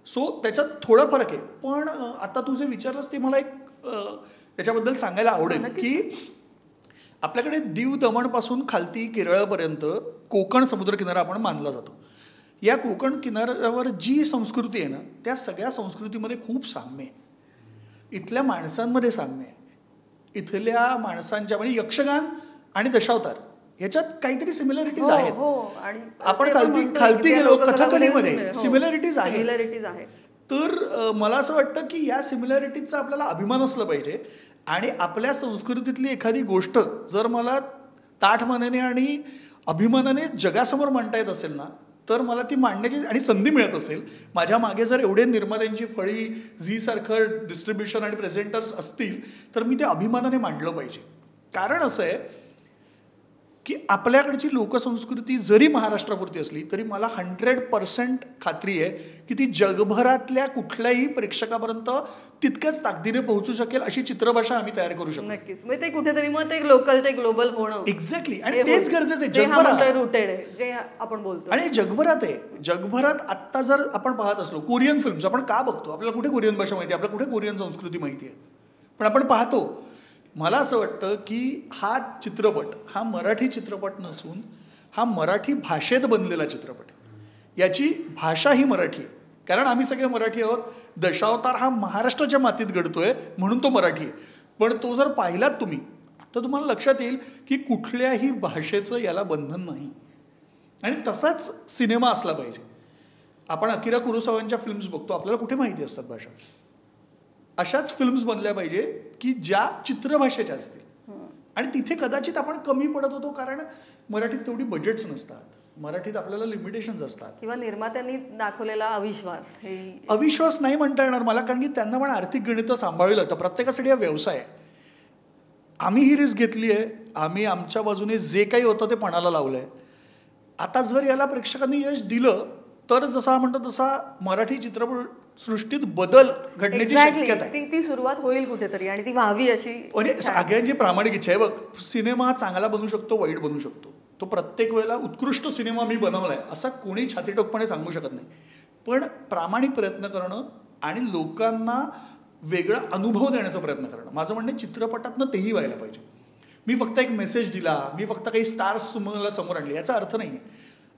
सो त्याच्यात थोडा फरक आहे. पण आता तू जे विचारलंस ते मला एक त्याच्याबद्दल सांगायला आवडेल की आपल्याकडे दीव दमणपासून खालती केरळपर्यंत कोकण समुद्रकिनारा आपण मानला जातो. या कोकण किनाऱ्यावर जी संस्कृती आहे ना, त्या सगळ्या संस्कृतीमध्ये खूप साम्य आहे. इथल्या माणसांमध्ये साम्य आहे. इथल्या माणसांच्या म्हणजे यक्षगान आणि दशावतार ह्याच्यात काहीतरी सिमिलॅरिटीज आहेत. आपण खालती गेलो कथकलीमध्ये सिमिलॅरिटीज आहेत. तर मला असं वाटतं की या सिमिलॅरिटीजचा आपल्याला अभिमान असला पाहिजे, आणि आपल्या संस्कृतीतली एखादी गोष्ट जर मला ताठमानेने आणि अभिमानाने जगासमोर मांडता येत असेल ना, तर मला ती मांडण्याची आणि संधी मिळत असेल, माझ्या मागे जर एवढे निर्मात्यांची फळी, झीसारखं डिस्ट्रीब्युशन आणि प्रेझेंटर्स असतील, तर मी ते अभिमानाने मांडलं पाहिजे. कारण असं आहे की आपल्याकडची लोकसंस्कृती जरी महाराष्ट्रापुरती असली तरी मला 100% खात्री आहे की ती जगभरातल्या कुठल्याही प्रेक्षकापर्यंत तितक्याच ताकदीने पोहोचू शकेल अशी चित्रभाषा आम्ही तयार करू शकतो. नक्कीच. मग ते कुठेतरी मग ते लोकल ते ग्लोबल होणं. एक्झॅक्टली. आणि तेच गरजेचं आहे जगभरात, जे आपण बोलतो. आणि जगभरात आहे. जगभरात आत्ता जर आपण पाहत असलो कोरियन फिल्म्स आपण का बघतो? आपल्याला कुठे कोरियन भाषा माहिती आहे? आपल्याला कुठे कोरियन संस्कृती माहिती आहे? पण आपण पाहतो. मला असं वाटतं की हा चित्रपट हा मराठी चित्रपट नसून हा मराठी भाषेत बनलेला चित्रपट आहे. याची भाषा ही मराठी आहे, कारण आम्ही सगळे मराठी आहोत. दशावतार हा महाराष्ट्राच्या मातीत घडतोय म्हणून तो मराठी आहे. पण तो जर पाहिलात तुम्ही तर तुम्हाला लक्षात येईल की कुठल्याही भाषेचं याला बंधन नाही, आणि तसाच सिनेमा असला पाहिजे. आपण अकिरा कुरोसावांच्या फिल्म्स बघतो, आपल्याला कुठे माहिती असतात भाषा. अशाच फिल्म्स बनल्या पाहिजे की ज्या चित्रभाषेच्या असतील, आणि तिथे कदाचित आपण कमी पडत होतो कारण मराठीत तेवढी बजेट्स नसतात, मराठीत आपल्याला लिमिटेशन्स असतात, किंवा निर्मात्यांनी दाखवलेला अविश्वास नाही म्हणता येणार मला, कारण की त्यांना पण आर्थिक गणितं सांभाळावी लागतं. प्रत्येकासाठी हा व्यवसाय आहे. आम्ही ही रिस्क घेतली आहे. आम्ही आमच्या बाजूने जे काही होतं ते पणाला लावलं आहे. आता जर याला प्रेक्षकांनी यश दिलं तर जसा म्हणतो तसा मराठी चित्रपट सृष्टीत बदल घडण्याची शक्यता आहे. ती सुरुवात होईल कुठेतरी, आणि ती व्हावी अशी म्हणजे सगळ्यांची प्रामाणिक इच्छा आहे. बघ, सिनेमा चांगला बनू शकतो, वाईट बनू शकतो. तो प्रत्येक वेळेला उत्कृष्ट सिनेमा मी बनवलाय असा कोणी छातीटोकपणे सांगू शकत नाही. पण प्रामाणिक प्रयत्न करणं आणि लोकांना वेगळा अनुभव देण्याचा प्रयत्न करणं, माझं म्हणणं चित्रपटातनं तेही व्हायला पाहिजे. मी फक्त एक मेसेज दिला, मी फक्त काही स्टार्स तुम्हाला समोर आणले याचा अर्थ नाही आहे.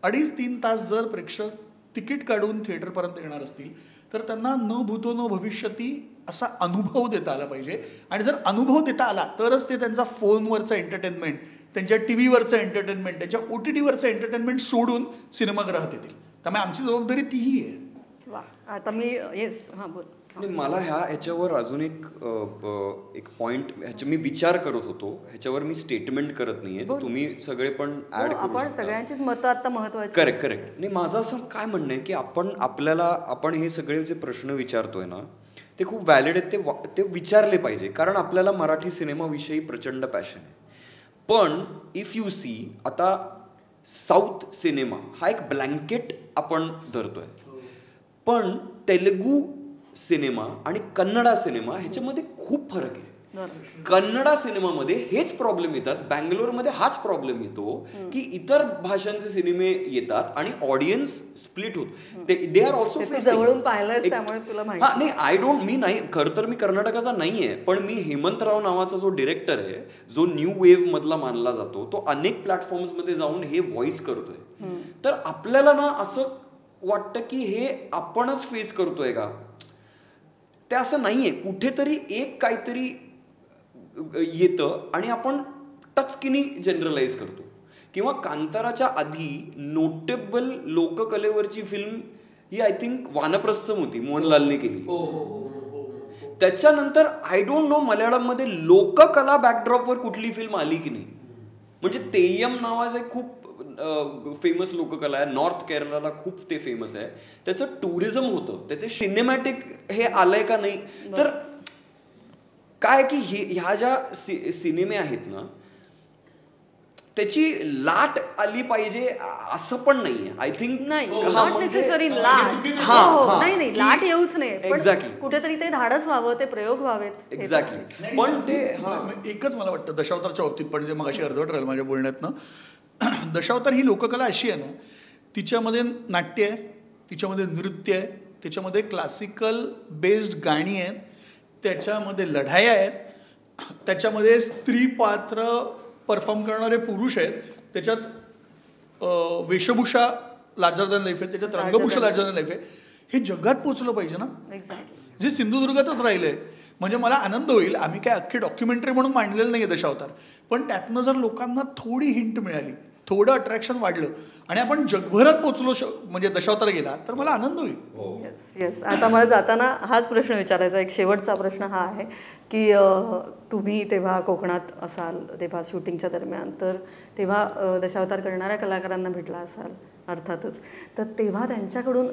2.5-3 तास जर प्रेक्षक तिकीट काढून थिएटरपर्यंत येणार असतील तर त्यांना न भूतो न भविष्यती असा अनुभव देता आला पाहिजे. आणि जर अनुभव देता आला तरच ते त्यांचा फोनवरचं एंटरटेनमेंट, त्यांच्या टी व्हीवरचं एंटरटेनमेंट, त्यांच्या OTTवरचं एंटरटेनमेंट सोडून सिनेमागृहात येतील. त्यामुळे आमची जबाबदारी तीही आहे. आता मी बोल. मला ह्याच्यावर अजून एक पॉइंट मी विचार करत होतो, ह्याच्यावर मी स्टेटमेंट करत नाहीये, तुम्ही सगळे पण ऍड करू शकता. सगळ्यांचीच मतं आता महत्त्वाची. करेक्ट. नाही, माझं असं काय म्हणणं आहे की आपण हे सगळे जे प्रश्न विचारतोय ना ते खूप व्हॅलिड आहेत, ते विचारले पाहिजे, कारण आपल्याला मराठी सिनेमाविषयी प्रचंड पॅशन आहे. पण इफ यू सी आता साऊथ सिनेमा हा एक ब्लँकेट आपण धरतोय, पण तेलुगू सिनेमा आणि कन्नडा सिनेमा ह्याच्यामध्ये खूप फरक आहे. कन्नडा सिनेमामध्ये हेच प्रॉब्लेम येतात, बँगलोरमध्ये हाच प्रॉब्लेम येतो की इतर भाषांचे सिनेमे येतात आणि ऑडियन्स स्प्लिट होत. दे आर ऑल्सो जवळून पाहिलंय त्यामुळे तुला माहिती. नाही, मी नाही, खरं तर मी कर्नाटकाचा नाहीये, पण मी हेमंतराव नावाचा जो डिरेक्टर आहे, जो न्यू वेव्ह मधला मानला जातो, तो अनेक प्लॅटफॉर्म्स मध्ये जाऊन हे व्हॉइस करतोय. तर आपल्याला ना असं वाटतं की हे आपणच फेस करतोय का, ते असं नाहीये. कुठेतरी एक काहीतरी येतं आणि आपण टचकिनी जनरलाइज करतो. किंवा कांताराच्या आधी नोटेबल लोककलेवरची फिल्म ही आय थिंक वानप्रस्थम होती, मोहनलालने केली. त्याच्यानंतर आय डोंट नो मल्याळममध्ये लोककला बॅकड्रॉपवर कुठली फिल्म आली की नाही. म्हणजे तेयम नावाचं एक खूप फेमस लोककला आहे, नॉर्थ केरळला खूप ते फेमस आहे. त्याचं टुरिझम होतं, त्याचे सिनेमॅटिक हे आलंय का नाही. तर काय की ह्या ज्या सिनेमे आहेत ना त्याची लाट आली पाहिजे असं पण नाहीये. आय थिंक नाही नॉट नेसेसरी लाट. नाही लाट येऊच नाही एक्झॅक्टली कुठेतरी ते धाडस व्हावं ते प्रयोग व्हावेत. एक्झॅक्टली पण ते एकच मला वाटतं दशावतारच्या बाबतीत पण जे मगाशी अर्धवट राहिलं माझ्या बोलण्यातनं दशावतार ही लोककला अशी आहे ना तिच्यामध्ये नाट्य आहे तिच्यामध्ये नृत्य आहे त्याच्यामध्ये क्लासिकल बेस्ड गाणी आहेत त्याच्यामध्ये लढाया आहेत त्याच्यामध्ये स्त्री पात्र परफॉर्म करणारे पुरुष आहेत त्याच्यात वेशभूषा लार्जर दॅन लाईफ आहे त्याच्यात रंगभूषा लार्जर दॅन लाईफ आहे. हे जगात पोचलं पाहिजे ना जे सिंधुदुर्गातच राहिलंय. म्हणजे मला आनंद होईल आम्ही काय अख्खी डॉक्युमेंटरी म्हणून मांडलेलं नाही आहे दशावतार पण त्यातनं जर लोकांना थोडी हिंट मिळाली थोडं अट्रॅक्शन वाढलं आणि आपण जगभरात पोचलो म्हणजे दशावतार गेला तर मला आनंद होईल. येस आता मला जाताना हाच प्रश्न विचारायचा एक शेवटचा प्रश्न हा आहे की तुम्ही तेव्हा कोकणात असाल तेव्हा शूटिंगच्या दरम्यान तर तेव्हा दशावतार करणाऱ्या कलाकारांना भेटला असाल अर्थातच तर तेव्हा त्यांच्याकडून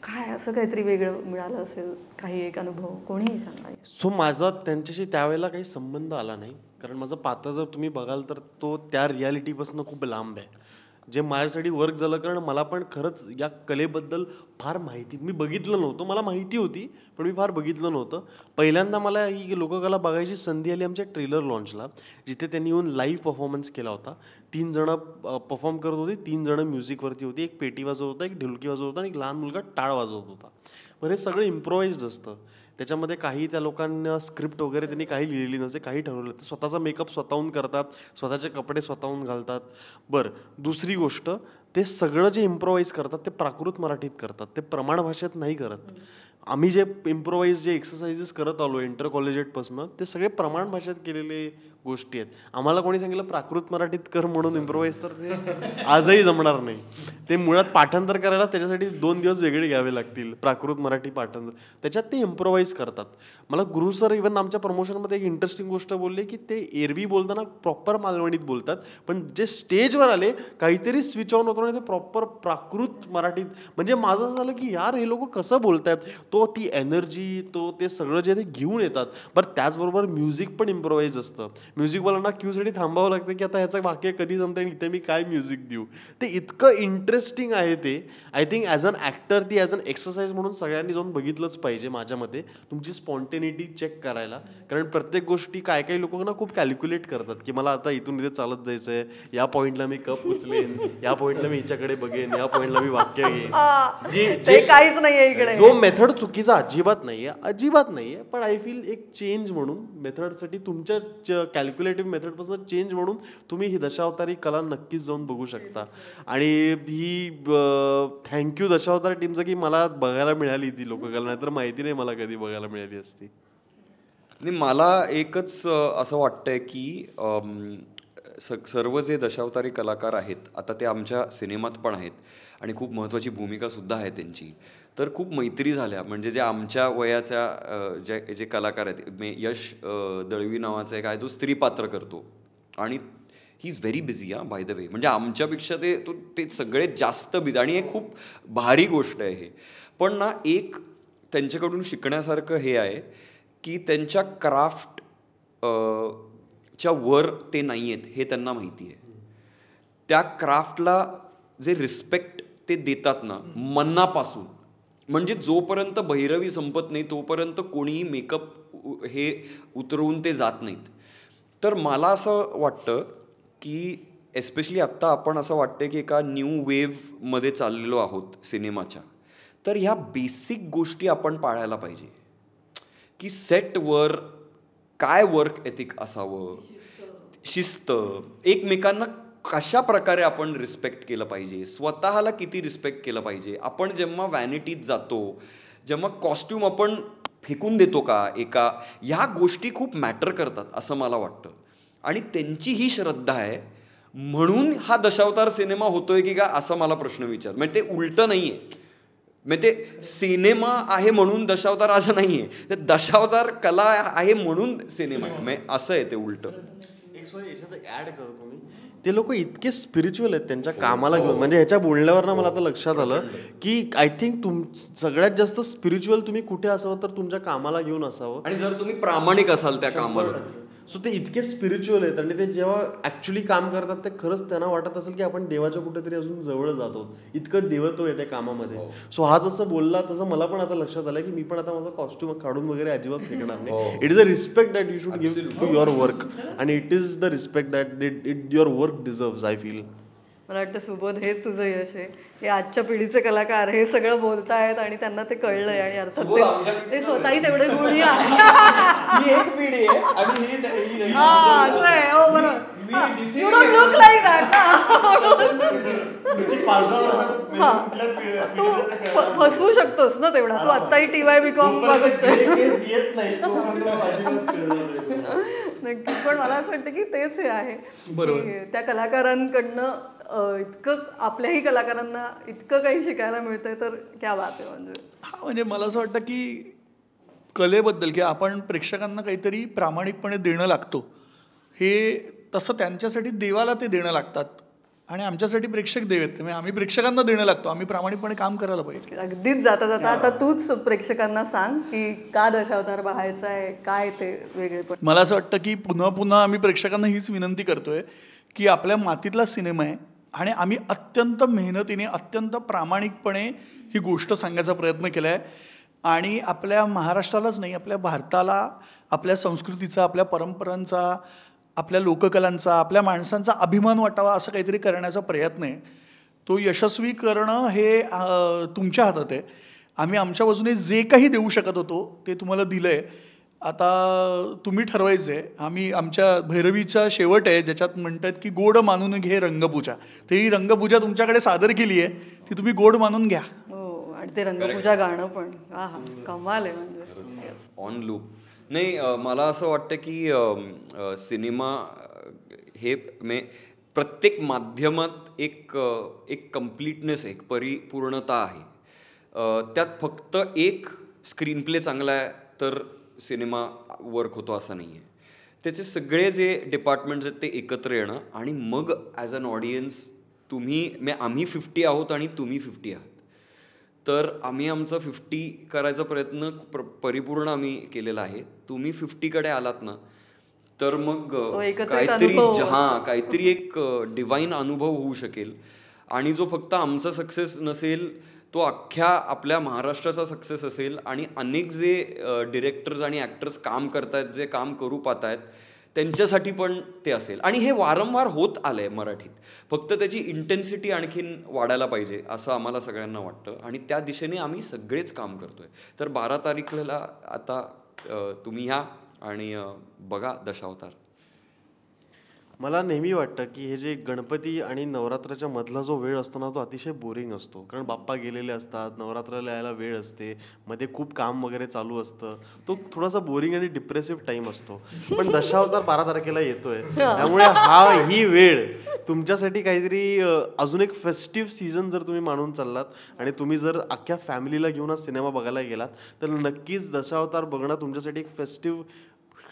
काय असं काहीतरी वेगळं मिळालं असेल काही एक अनुभव कोणीही सांगा. सो माझा त्यांच्याशी त्यावेळेला काही संबंध आला नाही कारण माझं पात्र जर तुम्ही बघाल तर तो त्या रियालिटीपासून खूप लांब आहे जे माझ्यासाठी वर्क झालं कारण मला पण खरंच या कलेबद्दल फार माहिती मी बघितलं नव्हतं मला माहिती होती पण मी फार बघितलं नव्हतं. पहिल्यांदा मला ही लोककला बघायची संधी आली आमच्या ट्रेलर लॉन्चला जिथे त्यांनी येऊन लाईव्ह परफॉर्मन्स केला होता. 3 जणं परफॉर्म करत होते 3 जणं म्युझिकवरती होती एक पेटी वाजवत होता एक ढोलकी वाजवत होता आणि एक लहान मुलगा टाळ वाजवत होता. बरं हे सगळं इम्प्रोवाइज्ड असतं त्याच्यामध्ये काही त्या लोकांना स्क्रिप्ट वगैरे त्यांनी काही लिहिली नसते काही ठरवलं ते स्वतःचा मेकअप स्वतःहून करतात स्वतःचे कपडे स्वतःहून घालतात. बरं दुसरी गोष्ट ते सगळं जे इम्प्रोवाइज करतात ते प्राकृत मराठीत करतात ते प्रमाण भाषेत नाही करत. आम्ही जे इम्प्रोवाइज जे एक्सरसाइजेस करत आलो इंटर कॉलेजेटपासून ते सगळे प्रमाण भाषेत केलेले गोष्टी आहेत. आम्हाला कोणी सांगितलं प्राकृत मराठीत कर म्हणून इम्प्रोवाइज तर ते आजही जमणार नाही. ते मुळात पाठांतर करायला त्याच्यासाठी 2 दिवस वेगळे घ्यावे लागतील प्राकृत मराठी पाठांतर त्याच्यात ते इम्प्रोवाइज करतात. मला गुरु सर इव्हन आमच्या प्रमोशनमध्ये एक इंटरेस्टिंग गोष्ट बोलले की ते एरवी बोलताना प्रॉपर मालवणीत बोलतात पण जे स्टेजवर आले काहीतरी स्विच ऑन होतो आणि ते प्रॉपर प्राकृत मराठीत म्हणजे माझं असं झालं की यार हे लोक कसं बोलतात तो ती एनर्जी तो ते सगळं जे ते घेऊन येतात. बरं त्याचबरोबर म्युझिक पण इम्प्रोवाइज असतं. म्युझिकवाल्यांना क्यूसाठी थांबावं लागतं की आता ह्याचं वाक्य कधी जमतं आणि इथे मी काय म्युझिक देऊ. ते इतकं इंटरेस्टिंग आहे ते I think as an actor ती ॲज अन एक्सरसाइज म्हणून सगळ्यांनी जाऊन बघितलंच पाहिजे माझ्या मते तुमची स्पॉन्टेनिटी चेक करायला. कारण प्रत्येक गोष्टी काही लोकांना खूप कॅल्क्युलेट करतात की मला आता इथून इथे चालत जायचं आहे या पॉईंटला मी कप उचलेन या पॉईंटला मी हिच्याकडे बघेन या पॉईंटला मी वाक्य घेईन जे काहीच नाहीये इकडे. जो मेथड चुकीचा अजिबात नाहीये पण आय फील एक चेंज म्हणून मेथडसाठी तुमच्या कॅल्क्युलेटिव्ह मेथडपासून चेंज म्हणून तुम्ही ही दशावतारी कला नक्कीच जाऊन बघू शकता. आणि ही थँक्यू दशावतार टीमचं की मला बघायला मिळाली ती लोककला नाहीतर माहिती नाही मला कधी बघायला मिळाली असती. नाही मला एकच असं वाटतंय की सर्व जे दशावतारी कलाकार आहेत आता ते आमच्या सिनेमात पण आहेत आणि खूप महत्त्वाची भूमिका सुद्धा आहे त्यांची तर खूप मैत्री झाल्या. म्हणजे जे आमच्या वयाच्या जे कलाकार आहेत यश दळवी नावाचा एक आहे तो स्त्री पात्र करतो आणि he is very busy by the way म्हणजे आमच्यापेक्षा ते सगळेत जास्त बिझी आणि हे खूप भारी गोष्ट आहे हे. पण ना एक त्यांच्याकडून शिकण्यासारखं हे आहे की त्यांच्या क्राफ्ट च्या वर ते नाही आहेत हे त्यांना माहिती आहे. त्या क्राफ्टला जे रिस्पेक्ट ते देतात ना मनापासून म्हणजे जोपर्यंत भैरवी संपत नाही तोपर्यंत कोणीही मेकअप हे उतरवून ते जात नाहीत. तर मला असं वाटतं की एस्पेशली आत्ता आपण असं वाटतं की एका न्यू वेव्हमध्ये चाललेलो आहोत सिनेमाच्या तर ह्या बेसिक गोष्टी आपण पाळायला पाहिजे की सेटवर काय वर्क एथिक असावं शिस्त एकमेकांना कशा प्रकारे आपण रिस्पेक्ट केलं पाहिजे स्वतःला किती रिस्पेक्ट केलं पाहिजे. आपण जेव्हा व्हॅनिटीत जातो जेव्हा कॉस्ट्यूम आपण फेकून देतो का एका ह्या गोष्टी खूप मॅटर करतात असं मला वाटतं. आणि त्यांची ही श्रद्धा आहे म्हणून हा दशावतार सिनेमा होतोय की का असं मला प्रश्न विचार म्हणजे ते उलटं नाही आहे म्हणजे ते सिनेमा आहे म्हणून दशावतार असं नाही आहे ते दशावतार कला आहे म्हणून सिनेमा आहे असं आहे ते उलटं. एक याच्यात ॲड करतो मी ते लोक इतके स्पिरिच्युअल आहेत त्यांच्या कामाला घेऊन. म्हणजे ह्याच्या बोलण्यावर ना मला आता लक्षात आलं की आय थिंक सगळ्यात जास्त स्पिरिच्युअल तुम्ही कुठे असावं तर तुमच्या कामाला घेऊन असावं. आणि जर तुम्ही प्रामाणिक असाल त्या कामाला. सो ते इतके स्पिरिच्युअल आहेत आणि ते जेव्हा ऍक्च्युली काम करतात ते खरंच त्यांना वाटत असेल की आपण देवाच्या कुठेतरी अजून जवळ जातो, इतकं देवत्व आहे त्या कामामध्ये. सो हा जसं बोलला तसं मला पण आता लक्षात आलं की मी पण आता माझा कॉस्ट्युम काढून वगैरे अजिबात फेकणार नाही. It is a respect that you should give to your work आणि it is the respect that it your work deserves. I feel. मला वाटतं सुबोध हेच तुझं यश आहे. हे आजच्या पिढीचे कलाकार हे सगळं बोलतायत आणि त्यांना ते कळलंय आणि अर्थात ते स्वतःही तेवढे गुणी आहे. ही एक पिढी आहे आणि ही असं आहे. हो बरोबर. You don't look like that ना. तू फसवू शकतोस ना तेवढा. तू आत्ताही TY.com बघतोय. नक्की. पण मला असं वाटतं की तेच हे आहे की त्या कलाकारांकडनं इतकं आपल्याही कलाकारांना इतकं काही शिकायला मिळतंय तर क्या बात आहे. म्हणजे हा म्हणजे मला असं वाटतं की कलेबद्दल की आपण प्रेक्षकांना काहीतरी प्रामाणिकपणे देणं लागतो, हे तसं त्यांच्यासाठी देवाला ते देणं लागतात आणि आमच्यासाठी प्रेक्षक देव आहेत. म्हणजे आम्ही प्रेक्षकांना देणं लागतो, आम्ही प्रामाणिकपणे काम करायला पाहिजे. अगदीच जाता जाता आता तूच प्रेक्षकांना सांग की का दशावतार पाहायचा आहे, काय ते वेगळे. पण मला असं वाटतं की पुन्हा पुन्हा आम्ही प्रेक्षकांना हीच विनंती करतोय की आपल्या मातीतला सिनेमा आहे आणि आम्ही अत्यंत मेहनतीने अत्यंत प्रामाणिकपणे ही गोष्ट सांगायचा प्रयत्न केला आहे आणि आपल्या महाराष्ट्रालाच नाही, आपल्या भारताला, आपल्या संस्कृतीचा, आपल्या परंपरांचा, आपल्या लोककलांचा, आपल्या माणसांचा अभिमान वाटावा असं काहीतरी करण्याचा प्रयत्न आहे. तो यशस्वी करणं हे तुमच्या हातात आहे. आम्ही आमच्या बाजूने जे काही देऊ शकत होतो ते तुम्हाला दिलं आहे. आता तुम्ही ठरवायचं आहे. आम्ही आमच्या भैरवीचा शेवट आहे ज्याच्यात म्हणतात की गोड मानून घे रंगपूजा. तर ही रंगपूजा तुमच्याकडे सादर केली आहे, ती तुम्ही गोड मानून घ्या. हो. आणि ते रंगपूजा गाणं पण कमाल आहे. म्हणजे ऑन लूप. नाही, मला असं वाटतं की सिनेमा हे प्रत्येक माध्यमात एक कम्प्लीटनेस, एक परिपूर्णता आहे. त्यात फक्त एक स्क्रीन प्ले चांगला आहे तर सिनेमा वर्क होतो असं नाही आहे. त्याचे सगळे जे डिपार्टमेंट्स आहेत ते एकत्र येणं आणि मग ॲज अन ऑडियन्स आम्ही 50 आहोत आणि तुम्ही 50 आहात, तर आम्ही आमचं 50 करायचा प्रयत्न परिपूर्ण आम्ही केलेला आहे. तुम्ही 50कडे आलात ना तर मग काहीतरी एक डिवाईन अनुभव होऊ शकेल. आणि जो फक्त आमचा सक्सेस नसेल, तो अख्ख्या आपल्या महाराष्ट्राचा सक्सेस असेल आणि अनेक जे डिरेक्टर्स आणि ॲक्टर्स काम करतायत, जे काम करू पाहत आहेत त्यांच्यासाठी पण ते असेल. आणि हे वारंवार होत आलं आहे मराठीत, फक्त त्याची इंटेन्सिटी आणखीन वाढायला पाहिजे असं आम्हाला सगळ्यांना वाटतं आणि त्या दिशेने आम्ही सगळेच काम करतो आहे. तर 12 तारखेला आता तुम्ही या आणि बघा दशावतार. मला नेहमी वाटतं की हे जे गणपती आणि नवरात्राच्या मधला जो वेळ असतो ना तो अतिशय बोरिंग असतो, कारण बाप्पा गेलेले असतात, नवरात्राला यायला वेळ असते, मध्ये खूप काम वगैरे चालू असतं, तो थोडासा बोरिंग आणि डिप्रेसिव्ह टाइम असतो. पण दशावतार 12 तारखेला येतोय, त्यामुळे ही वेळ तुमच्यासाठी काहीतरी अजून एक फेस्टिव्ह सीझन जर तुम्ही मानून चाललात आणि तुम्ही जर अख्ख्या फॅमिलीला घेऊन हा सिनेमा बघायला गेलात तर नक्कीच दशावतार बघणं तुमच्यासाठी एक फेस्टिव्ह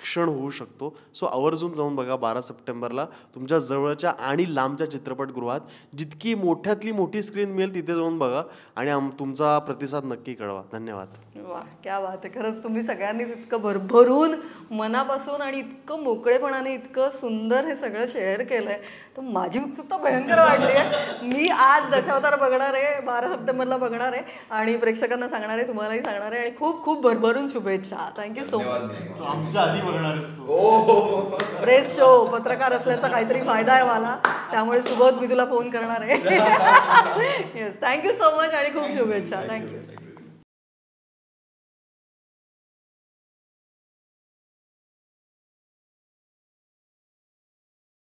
क्षण होऊ शकतो. सो आवर्जून जाऊन बघा 12 सप्टेंबरला तुमच्या जवळच्या आणि लांबच्या चित्रपटगृहात. जितकी मोठ्यातली मोठी स्क्रीन मिळेल तिथे जाऊन बघा आणि तुमचा प्रतिसाद नक्की कळवा. धन्यवाद. वा, क्या बात आहे. खरंच तुम्ही सगळ्यांनीच इतकं भरभरून मनापासून आणि इतकं मोकळेपणाने इतकं सुंदर हे सगळं शेअर केलंय, तर माझी उत्सुकता भयंकर वाढली आहे. मी आज दशावतार बघणार आहे, 12 सप्टेंबरला बघणार आहे आणि प्रेक्षकांना सांगणार आहे, तुम्हालाही सांगणार आहे आणि खूप खूप भरभरून शुभेच्छा. Thank you so much. आमच्या आधी प्रेस शो, पत्रकार असल्याचा काहीतरी फायदा आहे मला, त्यामुळे सुबोध मी तुला फोन करणार आहे. येस, थँक्यू सो मच आणि खूप शुभेच्छा. थँक्यू.